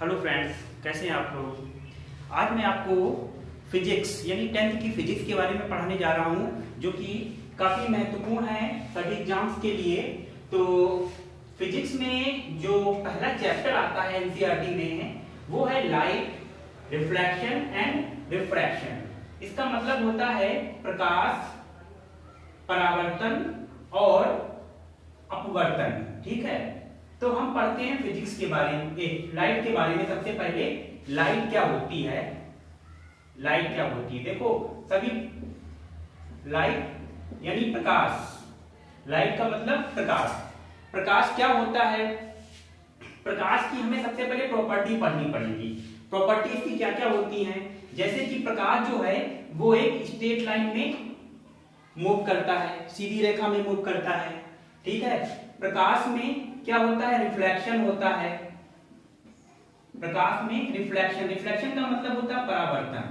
Hello friends, कैसे हैं आप लोग। आज मैं आपको फिजिक्स यानी 10th की फिजिक्स के बारे में पढ़ाने जा रहा हूं, जो कि काफ़ी महत्वपूर्ण है सभी एग्जाम्स के लिए। तो फिजिक्स में जो पहला चैप्टर आता है एनसीईआरटी में, वो है लाइट, रिफ्लेक्शन एंड रिफ्रैक्शन। इसका मतलब होता है प्रकाश, परावर्तन और अपवर्तन। ठीक है, तो हम पढ़ते हैं फिजिक्स के बारे में, लाइट के बारे में। सबसे पहले लाइट क्या होती है, लाइट क्या होती है। देखो सभी, लाइट यानी प्रकाश, लाइट का मतलब प्रकाश। प्रकाश क्या होता है, प्रकाश की हमें सबसे पहले प्रॉपर्टी पढ़नी पड़ेगी। प्रॉपर्टी इसकी क्या क्या होती हैं, जैसे कि प्रकाश जो है वो एक स्ट्रेट लाइन में मूव करता है, सीधी रेखा में मूव करता है। ठीक है, प्रकाश में क्या होता है, रिफ्लेक्शन होता है। प्रकाश में रिफ्लेक्शन, रिफ्लेक्शन का मतलब होता है परावर्तन,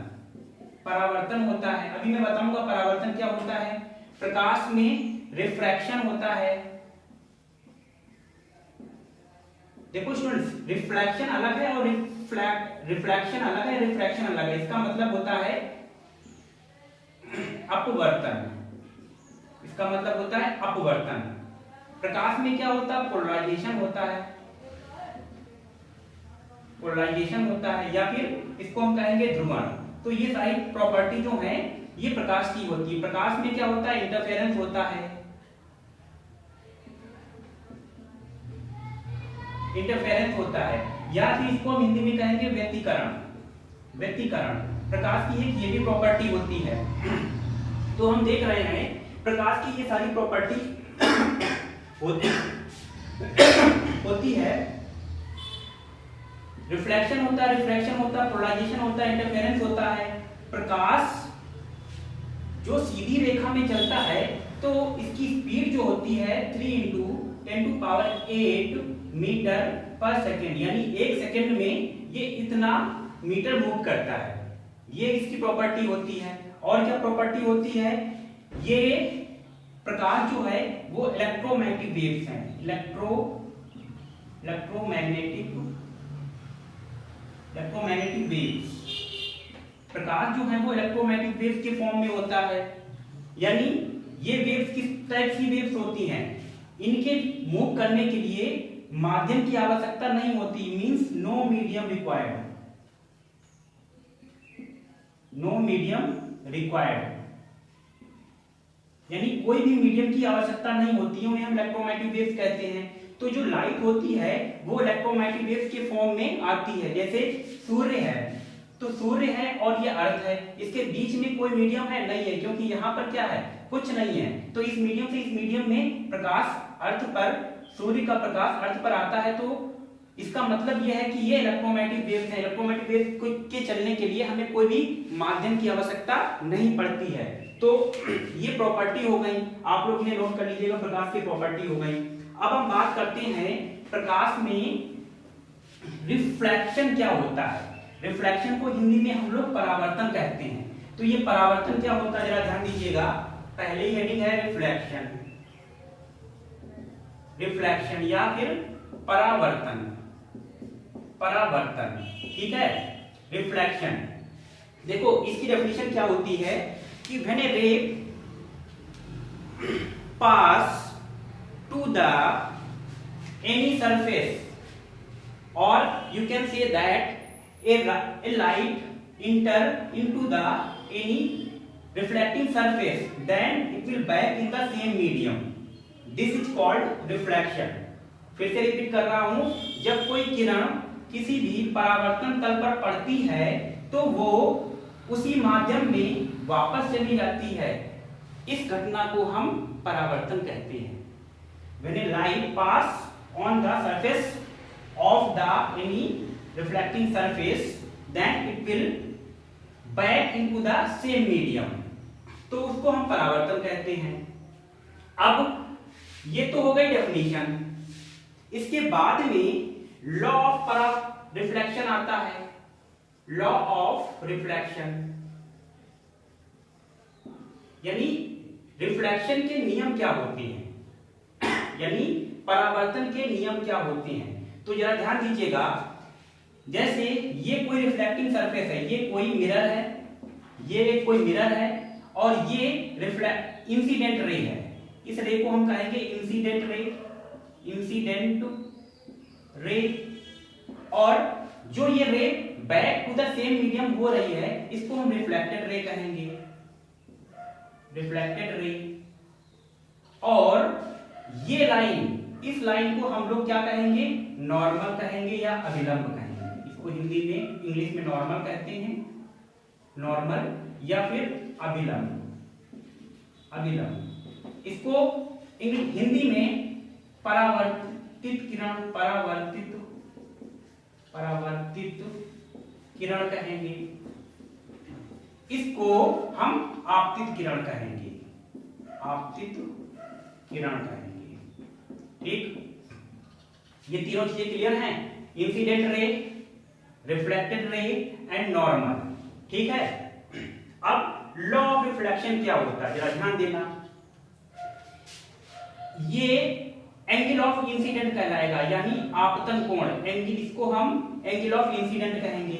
परावर्तन होता है। अभी मैं बताऊंगा परावर्तन क्या होता है। प्रकाश में रिफ्रैक्शन होता है। देखो स्टूडेंट्स, रिफ्लेक्शन अलग है और रिफ्लेक्शन अलग है, रिफ्रैक्शन अलग है। इसका मतलब होता है अपवर्तन, इसका मतलब होता है अपवर्तन। प्रकाश में क्या होता है, पोलराइजेशन होता है, पोलराइजेशन होता है, या फिर इसको हम कहेंगे ध्रुवण। तो ये सारी प्रॉपर्टी जो है ये प्रकाश की होती है। प्रकाश में क्या होता है, इंटरफेरेंस होता है, इंटरफेरेंस होता है, या फिर इसको हम हिंदी में कहेंगे व्यतिकरण, व्यतिकरण। प्रकाश की एक ये भी प्रॉपर्टी होती है। तो हम देख रहे हैं प्रकाश की ये सारी प्रॉपर्टी होती है। रिफ्लेक्शन होता है, रिफ्रैक्शन होता है, पोलराइजेशन होता है, इंटरफेरेंस होता है। प्रकाश जो सीधी रेखा में चलता है तो इसकी स्पीड जो होती है 3 × 10⁸ मीटर पर सेकेंड, यानी 1 सेकेंड में ये इतना मीटर मूव करता है। ये इसकी प्रॉपर्टी होती है। और क्या प्रॉपर्टी होती है, ये प्रकाश जो है वो इलेक्ट्रोमैग्नेटिक वेव्स हैं, इलेक्ट्रोमैग्नेटिक वेव्स। प्रकाश जो है वो इलेक्ट्रोमैग्नेटिक वेव्स के फॉर्म में होता है। यानी ये वेव्स किस टाइप की वेव्स होती हैं, इनके मूव करने के लिए माध्यम की आवश्यकता नहीं होती, means no medium required, no medium required, यानी कोई भी मीडियम की आवश्यकता नहीं होती है, उन्हें हम इलेक्ट्रोमैग्नेटिक वेव्स कहते हैं। तो जो लाइट होती है वो इलेक्ट्रोमैग्नेटिक वेव्स के फॉर्म में आती है। जैसे सूर्य है, तो सूर्य है और ये अर्थ है, इसके बीच में कोई मीडियम है नहीं है, क्योंकि यहाँ पर क्या है, कुछ नहीं है। तो इस मीडियम से इस मीडियम में प्रकाश अर्थ पर, सूर्य का प्रकाश अर्थ पर आता है। तो इसका मतलब यह है कि ये इलेक्ट्रोमैग्नेटिक वेव्स हैं। इलेक्ट्रोमैग्नेटिक वेव्स के चलने के लिए हमें कोई भी माध्यम की आवश्यकता नहीं पड़ती है। तो ये प्रॉपर्टी हो गई, आप लोग इन्हें नोट कर लीजिएगा, प्रकाश की प्रॉपर्टी हो गई। अब हम बात करते हैं प्रकाश में रिफ्लेक्शन क्या होता है। रिफ्लेक्शन को हिंदी में हम लोग परावर्तन कहते हैं। तो ये परावर्तन क्या होता है, जरा ध्यान दीजिएगा। पहले ही हेडिंग है रिफ्लेक्शन, रिफ्लेक्शन या फिर परावर्तन, परावर्तन। ठीक है, रिफ्लेक्शन। देखो इसकी डेफिनेशन क्या होती है कि व्हेन ए रे पास to the any surface, or you can say that a light enter into the any reflecting surface, then it will back in the same medium. This is called reflection. फिर से repeat कर रहा हूं, जब कोई किरण किसी भी परावर्तन तल पर पड़ती है तो वो उसी माध्यम में वापस चली जाती है। इस घटना को हम परावर्तन कहते हैं। When a light pass on the surface of the any reflecting surface, then it will back into the same medium. तो उसको हम परावर्तन कहते हैं। अब ये तो हो गई डेफिनेशन। इसके बाद में लॉ ऑफ रिफ्लेक्शन आता है, लॉ ऑफ रिफ्लेक्शन, यानी रिफ्लेक्शन के नियम क्या होते हैं, यानी परावर्तन के नियम क्या होते हैं। तो जरा ध्यान दीजिएगा, जैसे ये कोई रिफ्लेक्टिंग सरफेस है, ये कोई मिरर है, ये कोई मिरर है और ये रिफ्लेक्ट इंसिडेंट रे है। इस रे को हम कहेंगे इंसिडेंट रे, इंसिडेंट रे। और जो ये ray back to the same medium हो रही है इसको हम रिफ्लेक्टेड रे कहेंगे, रिफ्लेक्टेड रे। और ये लाइन, इस लाइन को हम लोग क्या कहेंगे, नॉर्मल कहेंगे या अभिलंब कहेंगे। इसको हिंदी में, इंग्लिश में नॉर्मल कहते हैं, नॉर्मल या फिर अभिलंब, अभिलंब। इसको हिंदी में परावर्तित किरण, परावर्तित, परावर्तित किरण कहेंगे। इसको हम आपतित किरण कहेंगे, आपतित किरण कहेंगे। ठीक, ये तीनों चीजें क्लियर हैं, incident ray, reflected ray and normal. ठीक है, अब लॉ ऑफ रिफ्लेक्शन क्या होता है जरा ध्यान देना। ये एंगल ऑफ इंसिडेंट कहलाएगा, यानी आपतन कोण, एंगल, इसको हम एंगल ऑफ इंसिडेंट कहेंगे,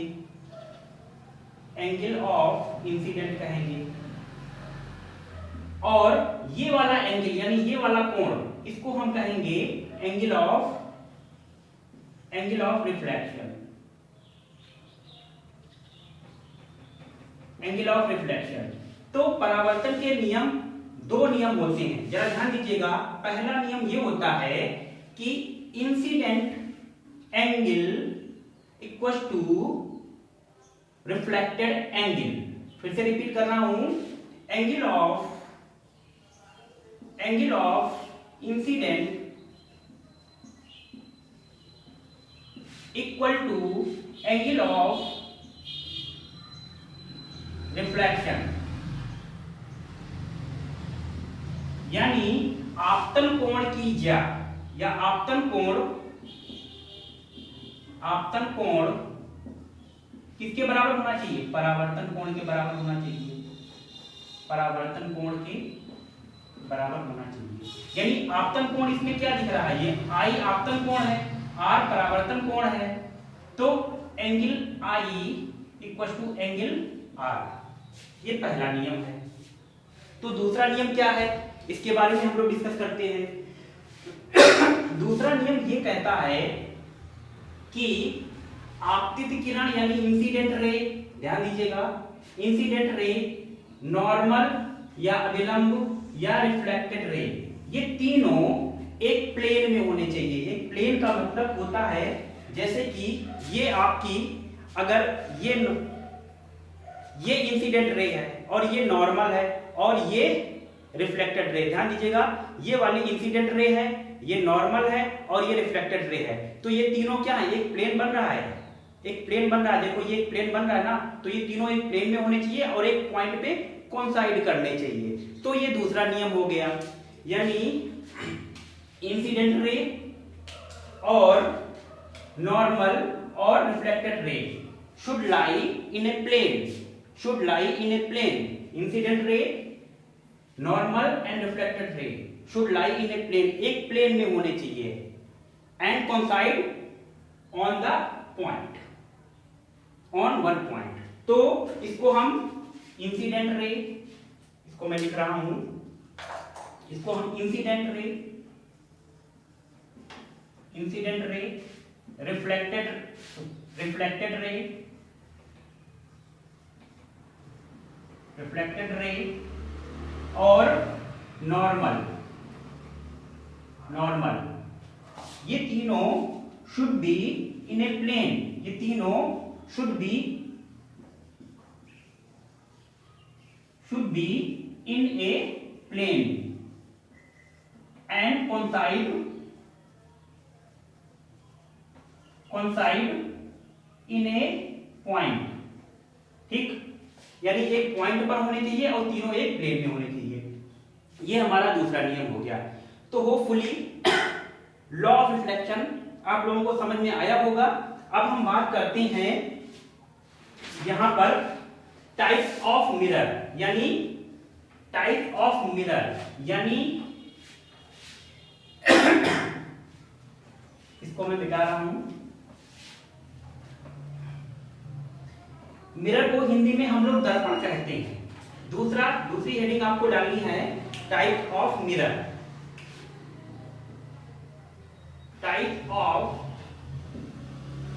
एंगल ऑफ इंसिडेंट कहेंगे। और ये वाला एंगल यानी ये वाला कोण, इसको हम कहेंगे angle of, angle of reflection, angle of reflection. तो परावर्तन के नियम, दो नियम होते हैं, जरा ध्यान दीजिएगा। पहला नियम ये होता है कि incident angle equal to reflected angle. फिर से रिपीट कर रहा हूं, angle of, angle of incident equal to angle of reflection. यानी आपतन कोण की ज्या या आपतन कोण, आपतन कोण किसके बराबर होना चाहिए, परावर्तन कोण के बराबर होना चाहिए, परावर्तन कोण के बराबर होना चाहिए। यानी आपतन कोण इसमें क्या दिख रहा है, ये आई आपतन कोण है, आर परावर्तन कोण है, तो angle I equal to angle R, ये पहला नियम है। तो दूसरा नियम क्या है, इसके बारे में हम लोग डिस्कस करते हैं। दूसरा नियम ये कहता है कि आपतित किरण यानी इंसिडेंट रे, ध्यान दीजिएगा, इंसिडेंट रे, नॉर्मल या अभिलंब या रिफ्लेक्टेड रे, ये तीनों एक प्लेन में होने चाहिए। एक प्लेन का मतलब होता है जैसे कि ये आपकी, अगर ये इंसिडेंट रे है और ये नॉर्मल है और ये रिफ्लेक्टेड रे, ध्यान दीजिएगा, ये वाली इंसिडेंट रे है, ये नॉर्मल है और ये रिफ्लेक्टेड रे है, तो ये तीनों क्या है, एक प्लेन बन रहा है, एक प्लेन बन रहा है। देखो ये एक प्लेन बन रहा है ना, तो ये तीनों एक प्लेन में होने चाहिए और एक पॉइंट पे कोइंसाइड करने चाहिए। तो ये दूसरा नियम हो गया, यानी इंसिडेंट रे और नॉर्मल और reflected ray should lie in a plane, should lie in a plane, incident ray, normal and reflected ray should lie in a plane, एक प्लेन में होने चाहिए, and coincide on the point, on one point। तो इसको हम incident ray, इसको मैं लिख रहा हूं, इसको हम incident ray, incident ray, reflected, reflected ray, reflected ray और नॉर्मल, नॉर्मल, ये तीनों should be in a plane, ये तीनों should be in a plane and coincide in a point. ठीक, यानी एक पॉइंट पर होने चाहिए और तीनों एक प्लेन में होने चाहिए। ये हमारा दूसरा नियम हो गया। तो होपफुली लॉ ऑफ रिफ्लेक्शन आप लोगों को समझ में आया होगा। अब हम बात करते हैं यहां पर टाइप्स ऑफ मिरर, यानी टाइप ऑफ मिरर, यानी इसको मैं मिटा रहा हूं, मिरर को हिंदी में हम लोग दर्पण कहते हैं। दूसरी हेडिंग आपको डालनी है type of mirror. Type of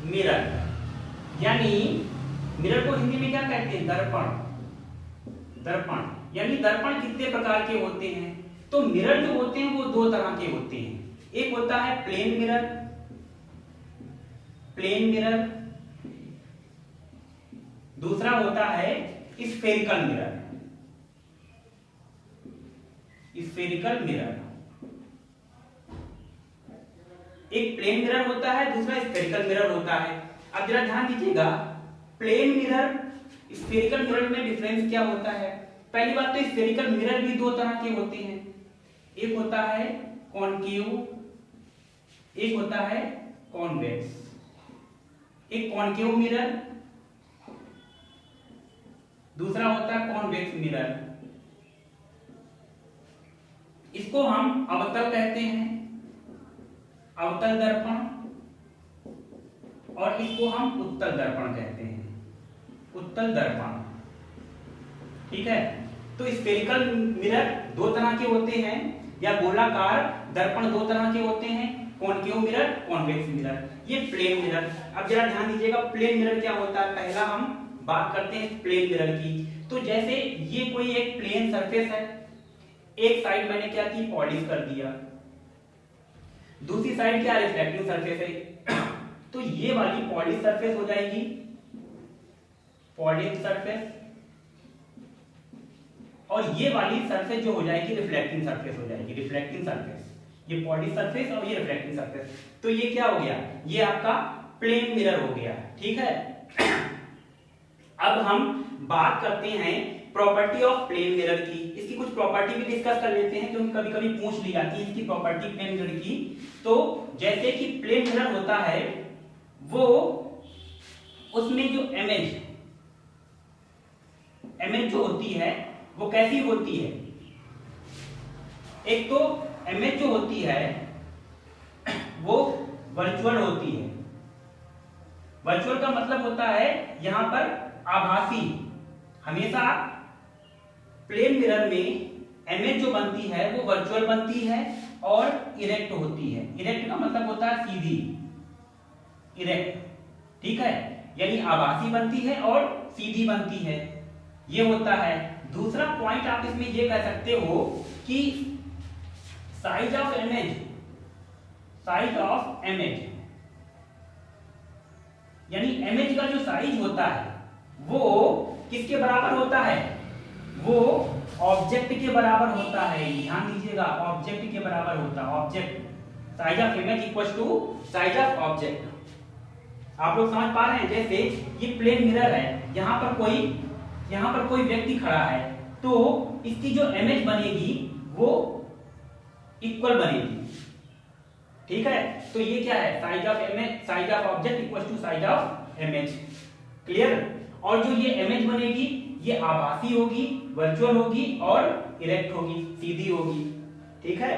mirror, यानी मिरर को हिंदी में क्या कहते हैं? दर्पण। दर्पण यानी दर्पण कितने प्रकार के होते हैं? तो मिरर जो होते हैं वो दो तरह के होते हैं। एक होता है प्लेन मिरर, प्लेन मिरर। दूसरा होता है स्फेरिकल मिरर, स्फेरिकल मिरर। एक प्लेन मिरर होता है, दूसरा स्फेरिकल मिरर होता है। अब जरा ध्यान दीजिएगा, प्लेन मिरर स्फेरिकल मिरर में डिफरेंस क्या होता है? पहली बात तो स्फेरिकल मिरर भी दो तरह के होते हैं। एक होता है कॉनकेव, एक होता है कॉन्वेक्स। एक कॉनकेव मिरर, दूसरा होता है कॉन्वेक्स मिरर। इसको हम अवतल कहते हैं, अवतल दर्पण, और इसको हम उत्तल दर्पण कहते हैं, उत्तल दर्पण। ठीक है, तो स्फेरिकल मिरर दो तरह के होते हैं, या गोलाकार दर्पण दो तरह के होते हैं, कॉनकेव मिरर, कॉन्वेक्स मिरर। ये प्लेन मिरर। अब जरा ध्यान दीजिएगा, प्लेन मिरर क्या होता है? पहला हम बात करते हैं प्लेन मिरर की। तो जैसे ये कोई एक प्लेन सरफेस है, एक साइड मैंने क्या की? पॉलिश कर दिया, दूसरी साइड क्या? रिफ्लेक्टिंग सरफेस है। तो ये वाली पॉलिश सरफेस हो जाएगी पॉलिश सरफेस, और ये वाली सरफेस जो हो जाएगी रिफ्लेक्टिंग सरफेस हो जाएगी, रिफ्लेक्टिंग सरफेस। ये पॉलिश सरफेस और ये रिफ्लेक्टिंग सरफेस। तो ये क्या हो गया? ये आपका प्लेन मिरर हो गया। ठीक है, अब हम बात करते हैं प्रॉपर्टी ऑफ प्लेन मिरर की। इसकी कुछ प्रॉपर्टी भी डिस्कस कर लेते हैं, क्योंकि कभी कभी पूछ ली जाती है इसकी प्रॉपर्टी प्लेन मिरर की। तो जैसे कि प्लेन मिरर होता है, वो उसमें जो इमेज जो होती है वो कैसी होती है? एक तो इमेज जो होती है वो वर्चुअल होती है। वर्चुअल का मतलब होता है यहां पर आभासी। हमेशा प्लेन मिरर में इमेज जो बनती है वो वर्चुअल बनती है और इरेक्ट होती है। इरेक्ट का मतलब होता है सीधी, इरेक्ट। ठीक है, यानी आभासी बनती है और सीधी बनती है, ये होता है। दूसरा पॉइंट आप इसमें ये कह सकते हो कि size of image, size of image, यानी इमेज का जो साइज होता है वो किसके बराबर होता है? वो ऑब्जेक्ट के बराबर होता है। ध्यान दीजिएगा, ऑब्जेक्ट के बराबर होता है। Object size of image equals to size of object. आप लोग समझ पा रहे हैं? जैसे ये प्लेन मिरर है, यहां पर कोई व्यक्ति खड़ा है, तो इसकी जो इमेज बनेगी वो इक्वल बनेगी। ठीक है, तो ये क्या है? Size of image, size of object equals to size of image. Clear? और जो ये इमेज बनेगी ये आभासी होगी, वर्चुअल होगी और इरेक्ट होगी, सीधी होगी। ठीक है,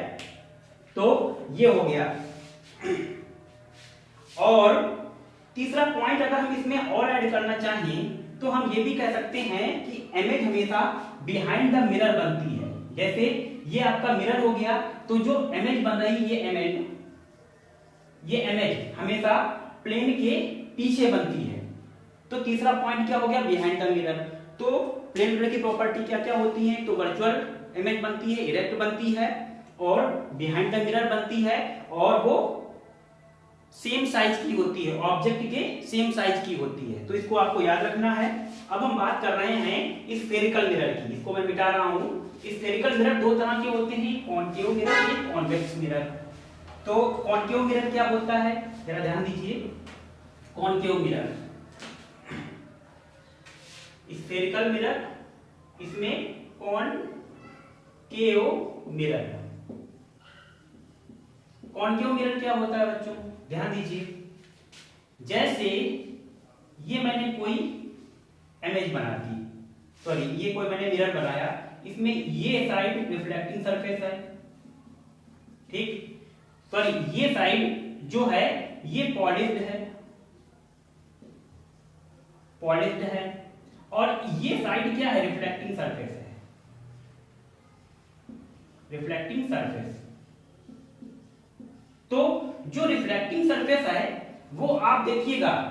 तो ये हो गया। और तीसरा पॉइंट अगर हम इसमें और ऐड करना चाहें तो हम ये भी कह सकते हैं कि इमेज हमेशा बिहाइंड द मिरर बनती है। जैसे ये आपका मिरर हो गया, तो जो इमेज बन रही है, ये इमेज हमेशा प्लेन के पीछे बनती है। तो तीसरा पॉइंट क्या हो गया? Behind the mirror. तो प्लेन मिरर की प्रॉपर्टी क्या क्या होती है? तो वर्चुअल इमेज बनती है, इरेक्ट बनती है और बिहाइंड द मिरर बनती है, और वो सेम साइज की होती है, ऑब्जेक्ट के सेम साइज की होती है। तो इसको आपको याद रखना है। अब हम बात कर रहे हैं स्फेरिकल मिरर की। इसको मैं मिटा रहा हूं। स्फेरिकल मिरर दो तरह के होते हैं, कॉनकेव मिरर, एक कॉन्वेक्स मिरर। तो कॉनकेव मिरर क्या होता है? जरा ध्यान दीजिए। कॉनकेव मिरर, स्फेरिकल मिरर, इसमें कॉनकेव मिरर। कॉनकेव मिरर क्या होता है बच्चों? ध्यान दीजिए। जैसे ये मैंने कोई इमेज बना दी, सॉरी ये कोई मैंने मिरर बनाया, इसमें ये साइड रिफ्लेक्टिंग सरफेस है, ठीक, सॉरी ये साइड जो है ये पॉलिश्ड है, पॉलिश्ड है, और ये साइड क्या है, रिफ्लेक्टिंग सरफेस है, रिफ्लेक्टिंग सरफेस। तो जो रिफ्लेक्टिंग सरफेस है वो आप देखिएगा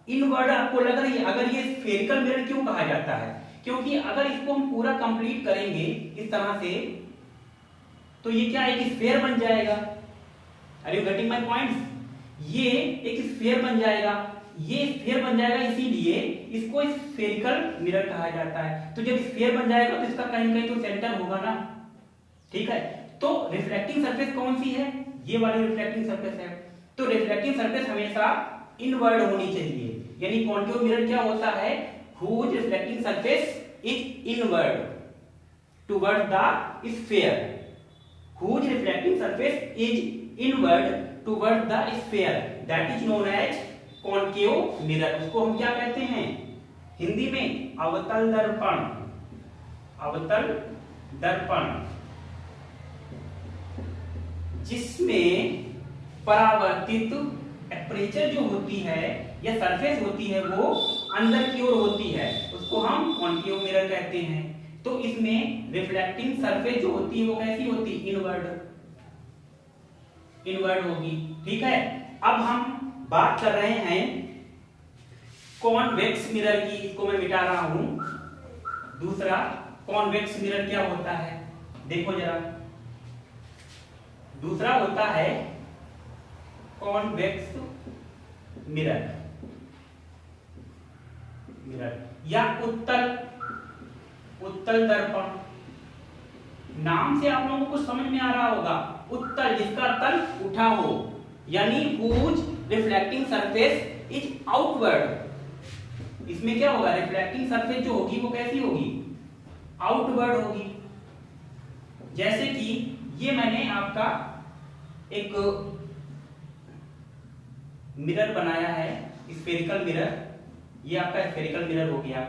इनवर्ड आपको लग रही है। अगर ये स्फेरिकल मिरर क्यों कहा जाता है, क्योंकि अगर इसको हम पूरा कंप्लीट करेंगे इस तरह से तो ये क्या एक स्फीयर बन जाएगा। Are you getting my points? ये एक स्फीयर बन जाएगा, ये स्फीयर बन जाएगा, इसीलिए इसको स्फेरिकल मिरर कहा जाता है। तो जब स्फीयर बन जाएगा तो इसका कहीं कहीं तो सेंटर होगा ना, ठीक है। तो रिफ्लेक्टिंग सरफेस कौन सी है, ये वाली रिफ्लेक्टिंग सरफेस है। तो रिफ्लेक्टिंग सरफेस हमेशा इनवर्ड होनी चाहिए, यानी कॉन्केव मिरर क्या होता है, whose reflecting surface is inward towards the sphere, whose reflecting surface is inward towards the sphere, that is known as concave mirror। उसको हम क्या कहते हैं हिंदी में, अवतल दर्पण, अवतल दर्पण, जिसमें परावर्तित एपर्चर जो होती है या सरफेस होती है वो अंदर की ओर होती है, उसको हम कॉन्केव मिरर कहते हैं। तो इसमें रिफ्लेक्टिंग सरफेस जो होती है वो कैसी होती है, इनवर्ड, इनवर्ड होगी, ठीक है। अब हम बात कर रहे हैं कॉन्वेक्स मिरर की, इसको मैं मिटा रहा हूं। दूसरा कॉन्वेक्स मिरर क्या होता है, देखो जरा, दूसरा होता है कॉन्वेक्स मिरर, मिरर या उत्तल, उत्तल दर्पण। नाम से आप लोगों को समझ में आ रहा होगा, उत्तल जिसका तल उठा हो, यानी whose reflecting surface is outward. इसमें क्या होगा, रिफ्लेक्टिंग सरफेस जो होगी वो कैसी होगी, आउटवर्ड होगी। जैसे कि ये मैंने आपका एक मिरर बनाया है, स्फेरिकल मिरर, ये आपका स्फेरिकल मिरर हो गया।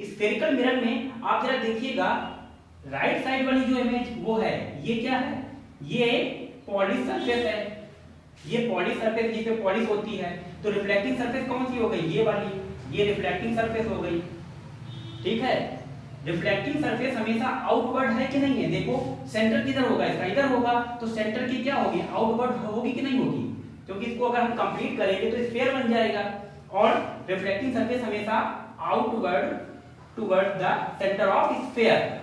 स्फेरिकल मिरर में आप जरा देखिएगा, राइट साइड वाली जो इमेज वो है, ये क्या है, ये पॉलिश सरफेस है, ये पॉलिश सरफेस जिस पे पॉलिश होती है। तो रिफ्लेक्टिंग सरफेस कौन सी हो गई, ये वाली, ये रिफ्लेक्टिंग सरफेस हो गई, ठीक है। रिफ्लेक्टिंग सरफेस हमेशा आउटवर्ड है कि नहीं है, देखो सेंटर किधर होगा, इसका इधर होगा, तो सेंटर की क्या होगी, आउटवर्ड होगी कि नहीं होगी, क्योंकि इसको अगर हम कंप्लीट करेंगे तो स्फीयर बन जाएगा। और रिफ्लेक्टिंग सरफेस हमेशा outward towards the centre of sphere,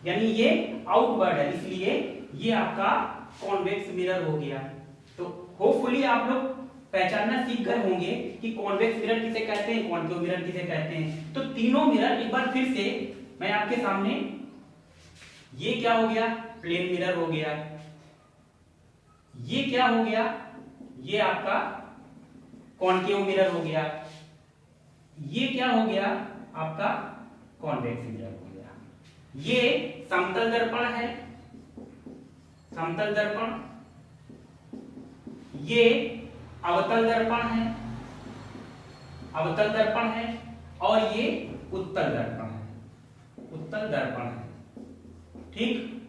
यानी ये आउटवर्ड है, इसलिए ये आपका कॉन्वेक्स मिरर हो गया। तो होपफुली आप लोग पहचानना सीख गए होंगे कि कॉन्वेक्स मिरर किसे कहते हैं, कॉन्केव मिरर किसे कहते हैं। तो तीनों मिरर एक बार फिर से मैं आपके सामने, ये क्या हो गया, प्लेन मिरर हो गया, ये क्या हो गया, ये आपका कॉन्केव मिरर हो गया, ये क्या हो गया आपका कॉन्वेक्स मिरर हो गया। ये समतल दर्पण है, समतल दर्पण, ये अवतल दर्पण है, अवतल दर्पण है, और ये उत्तल दर्पण है, उत्तल दर्पण है, ठीक।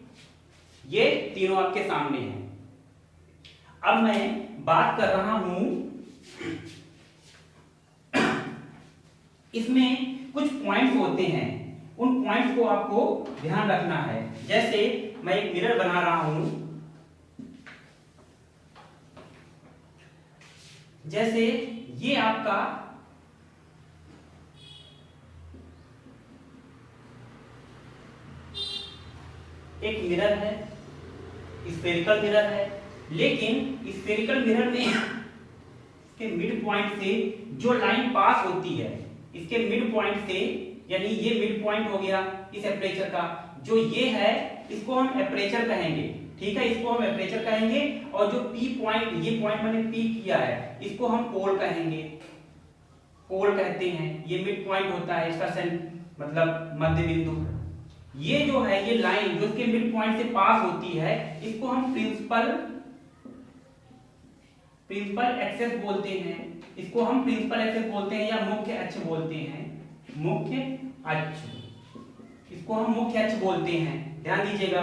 ये तीनों आपके सामने हैं। अब मैं बात कर रहा हूं, इसमें कुछ पॉइंट्स होते हैं, उन पॉइंट्स को आपको ध्यान रखना है। जैसे मैं एक मिरर बना रहा हूं, जैसे ये आपका एक मिरर है, स्फेरिकल मिरर है, लेकिन स्फेरिकल मिरर में इसके मिड पॉइंट से जो लाइन पास होती है, इसके मिड पॉइंट से, यानी ये मिड पॉइंट हो गया इस एपर्चर का, जो ये है इसको हम एपर्चर कहेंगे, ठीक है, इसको हम एपर्चर कहेंगे। और जो पी पॉइंट, ये पॉइंट मैंने पी किया है, इसको हम पोल कहेंगे, पोल कहते हैं। ये मिड पॉइंट होता है इसका, मतलब मध्य बिंदु। ये जो है, ये लाइन जो इसके मिड पॉइंट से पास होती है, इसको हम प्रिंसिपल एक्सेस बोलते हैं, इसको हम प्रिंसिपल एक्सेस बोलते हैं, या मुख्य अक्ष बोलते हैं, मुख्य अक्ष, इसको हम मुख्य अक्ष बोलते हैं, ध्यान दीजिएगा।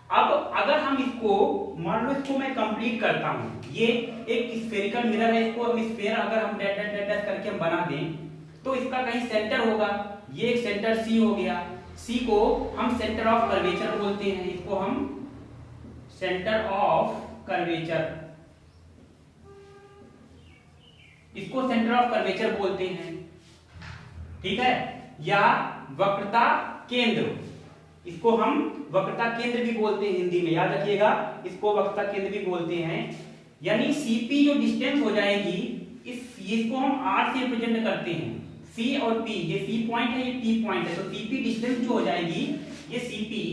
अब अगर हम इसको, मान लो इसको मैं कंप्लीट करता हूं, ये एक स्फेरिकल मिरर है, इसको हम स्फीयर अगर हम डैश डैश डैश करके हम बना दें, तो इसका कहीं सेंटर होगा, ये एक सेंटर सी हो गया, सी को हम सेंटर ऑफ कर्वेचर बोलते हैं, इसको हम सेंटर ऑफ कर्वेचर, इसको सेंटर ऑफ कर्वेचर बोलते हैं, ठीक है, या वक्रता केंद्र, इसको हम वक्रता केंद्र भी बोलते हैं हिंदी में, याद रखिएगा, इसको वक्रता केंद्र भी बोलते हैं। यानी सीपी जो डिस्टेंस हो जाएगी, इसको हम आर से रिप्रेजेंट करते हैं, सी और पी, ये सी पॉइंट है, ये पी पॉइंट है, तो सीपी डिस्टेंस जो हो जाएगी, ये सीपी,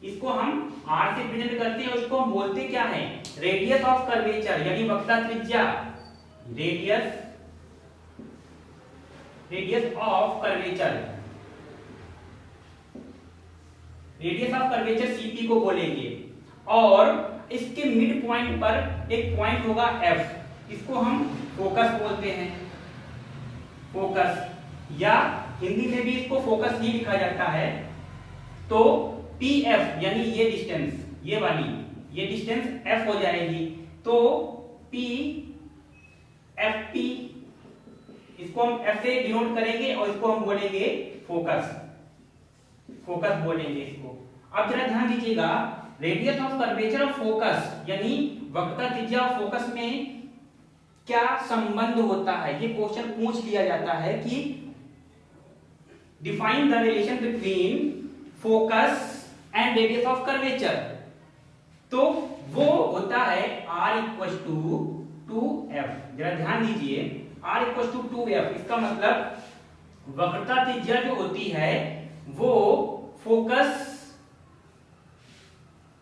इसको हम आर से रिप्रेजेंट करते हैं और इसको हम बोलते क्या है, रेडियस ऑफ कर्वेचर, यानी वक्रता त्रिज्या, radius of curvature, radius of curvature CP को बोलेंगे। और इसके मिड पॉइंट पर एक पॉइंट होगा एफ, इसको हम फोकस बोलते हैं, फोकस, या हिंदी में भी इसको फोकस ही लिखा जाता है। तो पी एफ यानी ये डिस्टेंस, ये वाली, ये डिस्टेंस एफ हो जाएगी, तो पी एफ पी, इसको हम एफ से डिनोट करेंगे और इसको हम बोलेंगे फोकस, फोकस बोलेंगे इसको। अब जरा ध्यान दीजिएगा, radius of curvature of focus यानी वक्रता त्रिज्या ऑफ फोकस में क्या संबंध होता है, ये क्वेश्चन पूछ लिया जाता है कि define the relation between focus and radius of curvature, तो वो होता है r इक्वल टू 2f। जरा ध्यान दीजिए, r इक्वल टू 2f, इसका मतलब वक्रता त्रिज्या जो होती है वो फोकस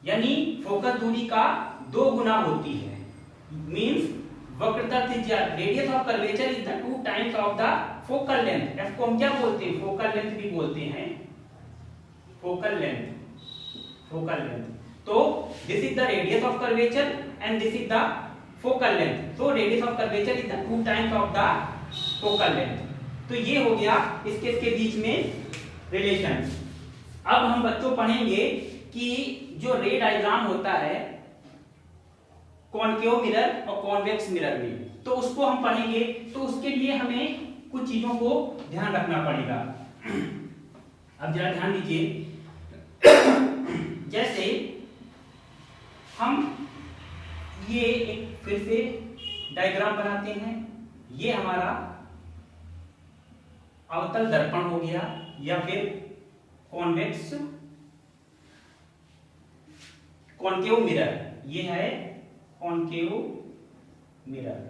यानी फोकस दूरी का 2 गुना होती है, मींस वक्रता त्रिज्या, radius of curvature is the 2 times of the focal length, f को हम क्या बोलते हैं, फोकल लेंथ भी बोलते हैं, फोकल लेंथ, फोकल लेंथ। तो this is the radius of curvature and this is the focal length, so radius of curvature is the 2 times of the focal length. तो ये हो गया इसके बीच में रिलेशन। अब हम बच्चों पढ़ेंगे कि जो रे डायग्राम होता है कॉनकेव मिरर और कॉन्वेक्स मिरर में, तो उसको हम पढ़ेंगे, तो उसके लिए हमें कुछ चीजों को ध्यान रखना पड़ेगा। अब जरा ध्यान दीजिए, जैसे हम ये एक फिर से डायग्राम बनाते हैं, ये हमारा अवतल दर्पण हो गया या फिर कॉन्वेक्स कॉनकेव मिरर, ये है concave mirror,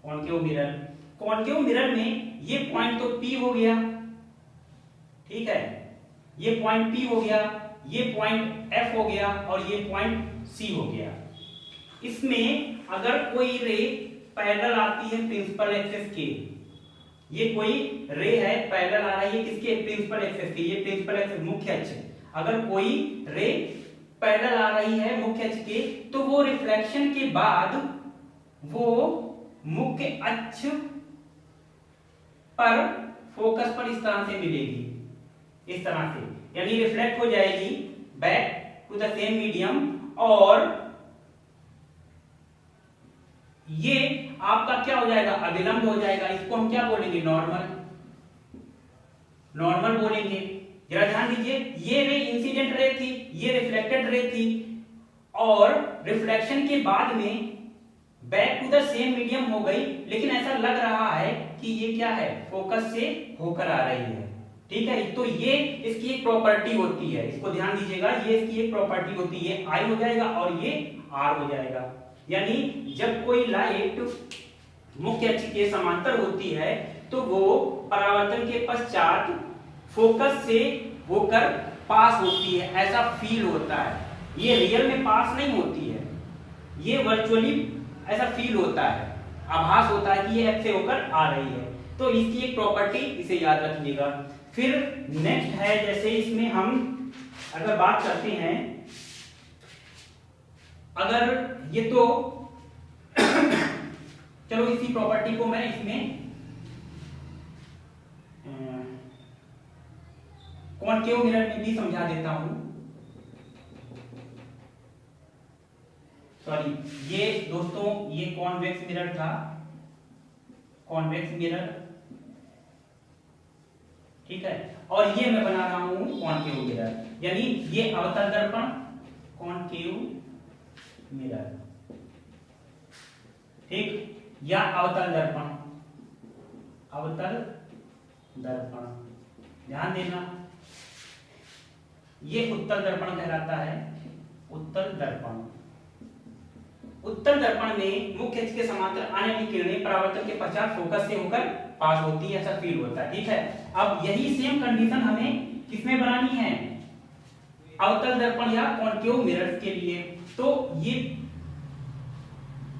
concave mirror. Concave mirror में ये पॉइंट तो P हो गया, ठीक है, ये पॉइंट P हो गया, ये पॉइंट F हो गया और ये पॉइंट C हो गया। इसमें अगर कोई रे पैरेलल आती है प्रिंसिपल एक्सिस के, ये कोई रे है पैरेलल आ रही है किसके, प्रिंसिपल एक्सिस के, ये प्रिंसिपल एक्सिस मुख्य अक्ष, अगर कोई रे पैरेलल आ रही है मुख्य अक्ष के, तो वो रिफ्लेक्शन के बाद वो मुख्य अक्ष पर फोकस पर इस तरह से मिलेगी, इस तरह से, यानी रिफ्लेक्ट हो जाएगी back to the same medium, और ये आपका क्या हो जाएगा, अभिलंब हो जाएगा, इसको हम क्या बोलेंगे, नॉर्मल, नॉर्मल बोलेंगे। जरा ध्यान दीजिए, ये रे इंसिडेंट रे थी, ये रिफ्लेक्टेड रे थी, और रिफ्लेक्शन के बाद में back to the same medium हो गई, लेकिन ऐसा लग रहा है कि ये क्या है, फोकस से होकर आ रही है, ठीक है। तो ये इसकी एक प्रॉपर्टी होती है, इसको ध्यान दीजिएगा, ये इसकी एक प्रॉपर्टी होती है, आई हो जाएगा और ये आर हो जाएगा। यानी जब कोई लाइट मुख्य अक्ष के समांतर होती है तो वो परावर्तन के पश्चात फोकस से होकर पास होती है, ऐसा फील होता है। ये रियल में पास नहीं होती है, ये वर्चुअली ऐसा फील होता है, आभास होता है कि ये एफ से होकर आ रही है। तो इसकी एक प्रॉपर्टी, इसे याद रखिएगा। फिर नेक्स्ट है, जैसे इसमें हम अगर बात करते हैं, अगर ये तो चलो इसी प्रॉपर्टी को मैं इसमें कॉनकेव मिरर में भी समझा देता हूं। सॉरी, ये दोस्तों ये कॉन्वेक्स मिरर था, कॉन्वेक्स मिरर, ठीक है। और ये मैं बना रहा हूं कॉनकेव मिरर, यानी ये अवतल दर्पण, कॉनकेव मिरर, ठीक, या अवतल दर्पण, अवतल दर्पण, ध्यान देना। ये उत्तल दर्पण कहलाता है, उत्तल दर्पण। उत्तल दर्पण में मुख्य अक्ष के समांतर आने वाली किरणें परावर्तन के पश्चात फोकस से होकर पास होती है, ऐसा फील होता है, ठीक है। अब यही सेम कंडीशन हमें किसमें बनानी है, अवतल दर्पण या कॉनकेव मिरर के लिए। तो ये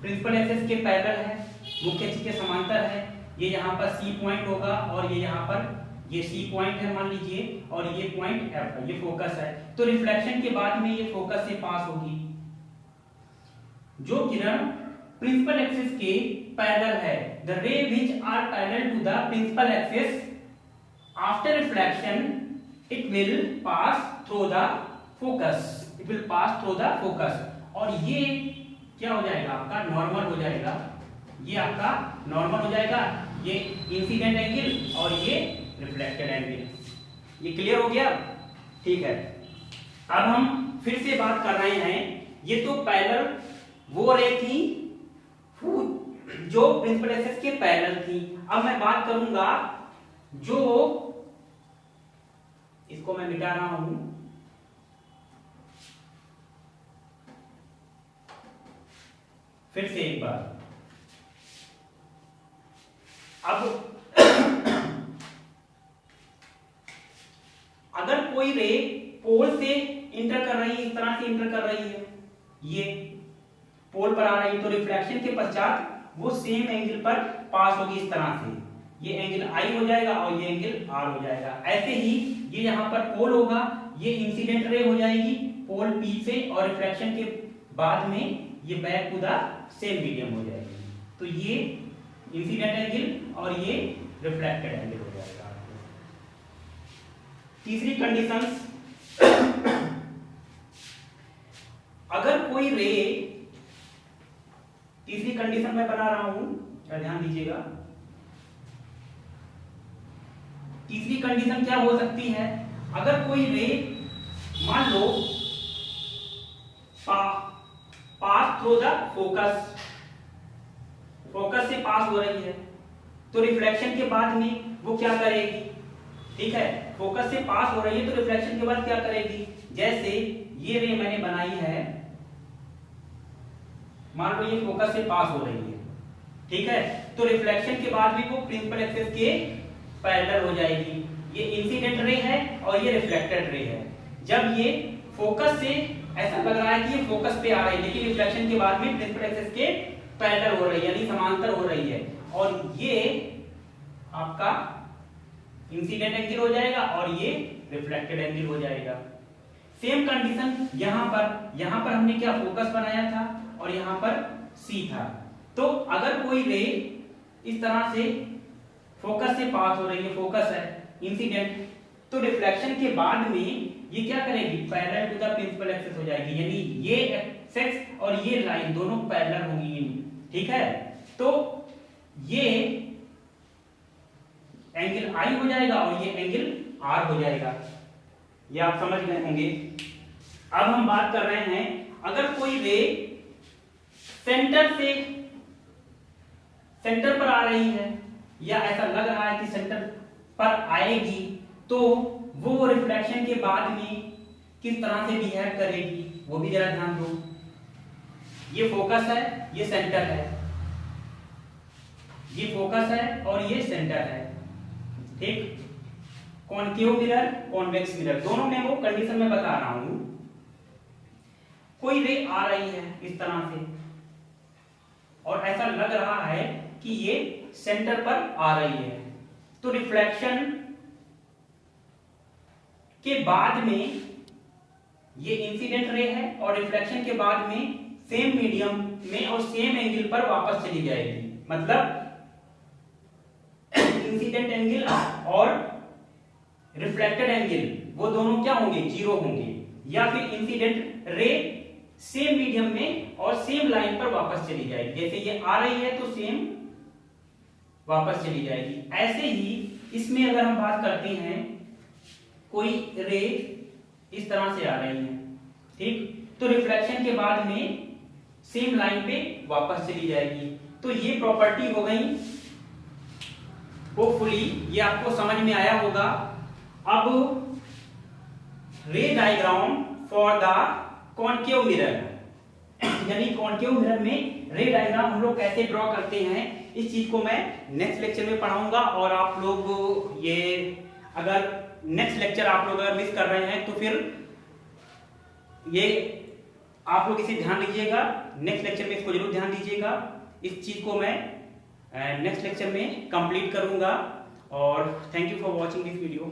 प्रिंसिपल एक्सिस के पैरेलल है, मुख्य अक्ष के समांतर है, ये यहाँ पर सी पॉइंट होगा और ये यहाँ पर ये सी पॉइंट है मान लीजिए, और ये पॉइंट एफ है, ये फोकस है। तो रिफ्लेक्शन के बाद में ये फोकस से पास होगी। जो किरण प्रिंसिपल एक्सिस के पैरेलल है, the ray which are parallel to the principal axis after reflection it will pass through the focus, it will pass through the focus. और ये क्या हो जाएगा, आपका नॉर्मल हो जाएगा, ये आपका नॉर्मल हो जाएगा, ये इंसिडेंट एंगल और ये रिफ्लेक्टेड एंगल। ये क्लियर हो गया, ठीक है। अब हम फिर से बात कर रहे हैं, ये तो पैरेलल वो रे थी जो प्रिंसिपल एक्सिस के पैरेलल थी। अब मैं बात करूंगा जो, इसको मैं मिटा रहा हूं, फिर से एक बार। अब अगर कोई रे पोल से इंटर कर रही है, इस तरह से इंटर कर रही है, ये पोल पर आ रही है, तो रिफ्लेक्शन के पश्चात वो सेम एंगल पर पास होगी इस तरह से, ये एंगल आई हो जाएगा और ये एंगल आर हो जाएगा। ऐसे ही ये यहाँ पर पोल होगा, ये इंसिडेंट रे हो जाएगी पोल पी से, और रिफ्लेक्शन के बाद में ये back to the same medium हो जाएगी। तो ये इंसिडेंट एंगल और ये रिफ्लेक्टेड एंगल हो जाएगा। तीसरी कंडीशन, अगर कोई रे, तीसरी कंडीशन मैं बना रहा हूं, ध्यान दीजिएगा। तीसरी कंडीशन क्या हो सकती है, अगर कोई रे मान लो pass through the focus, focus से पास हो रही है, तो रिफ्लेक्शन के बाद में वो क्या करेगी, ठीक है, फोकस से पास हो रही है तो रिफ्लेक्शन के बाद क्या करेगी, जैसे ये रे मैंने बनाई है, मान लो ये फोकस से पास हो रही है, ठीक है, तो रिफ्लेक्शन के बाद भी वो प्रिंसिपल एक्सिस के पैरेलल हो जाएगी। ये इंसिडेंट रे है और ये रिफ्लेक्टेड रे है। जब ये फोकस से ऐसा लग रहा है कि ये फोकस पे आ रही है, लेकिन रिफ्लेक्शन के बाद में प्रिंसिपल एक्सिस के पैरेलल हो रही है, यानी समांतर हो रही है, और ये आपका इंसिडेंट एंगल हो जाएगा और ये रिफ्लेक्टेड एंगल हो जाएगा। सेम कंडीशन यहां पर हमने क्या फोकस बनाया था और यहां पर सी था। तो अगर कोई रे इस तरह से फोकस से पास हो रही है, फोकस है इंसिडेंट, तो रिफ्लेक्शन के बाद में ये क्या करेगी, parallel to the principal axis हो जाएगी, यानी ये एक्सिस और ये लाइन दोनों पैरेलल होंगी, ठीक है। तो ये एंगल आई हो जाएगा और ये एंगल आर हो जाएगा, ये आप समझ गए होंगे। अब हम बात कर रहे हैं, अगर कोई रे सेंटर पर आ रही है, या ऐसा लग रहा है कि सेंटर पर आएगी, तो वो रिफ्लेक्शन के बाद में किस तरह से बिहेव करेगी, वो भी जरा ध्यान दो। ये फोकस है, ये सेंटर है, ये फोकस है और ये सेंटर है, ठीक। कॉनकेव मिरर, कॉन्वेक्स मिरर, दोनों में वो कंडीशन में बता रहा हूं। कोई रे आ रही है इस तरह से और ऐसा लग रहा है कि ये सेंटर पर आ रही है, तो रिफ्लेक्शन के बाद में ये इंसिडेंट रे है और रिफ्लेक्शन के बाद में सेम मीडियम में और सेम एंगल पर वापस चली जाएगी। मतलब इंसिडेंट एंगल और रिफ्लेक्टेड एंगल वो दोनों क्या होंगे, जीरो होंगे, या फिर इंसिडेंट रे सेम मीडियम में और सेम लाइन पर वापस चली जाएगी। जैसे ये आ रही है तो सेम वापस चली जाएगी। ऐसे ही इसमें अगर हम बात करते हैं, कोई रे इस तरह से आ रही है, ठीक, तो रिफ्लेक्शन के बाद में सेम लाइन पे वापस चली जाएगी। तो ये प्रॉपर्टी हो गई। होपफुली ये आपको समझ में आया होगा। अब रे diagram for the concave mirror, यानी कॉनकेव मिरर में रे डायग्राम हम लोग कैसे ड्रॉ करते हैं, इस चीज को मैं नेक्स्ट लेक्चर में पढ़ाऊंगा। और आप लोग ये अगर नेक्स्ट लेक्चर आप लोग अगर मिस कर रहे हैं तो फिर ये आप लोग इसे ध्यान दीजिएगा, नेक्स्ट लेक्चर में इसको जरूर ध्यान दीजिएगा। इस चीज को मैं नेक्स्ट लेक्चर में कंप्लीट करूंगा। और thank you for watching this video.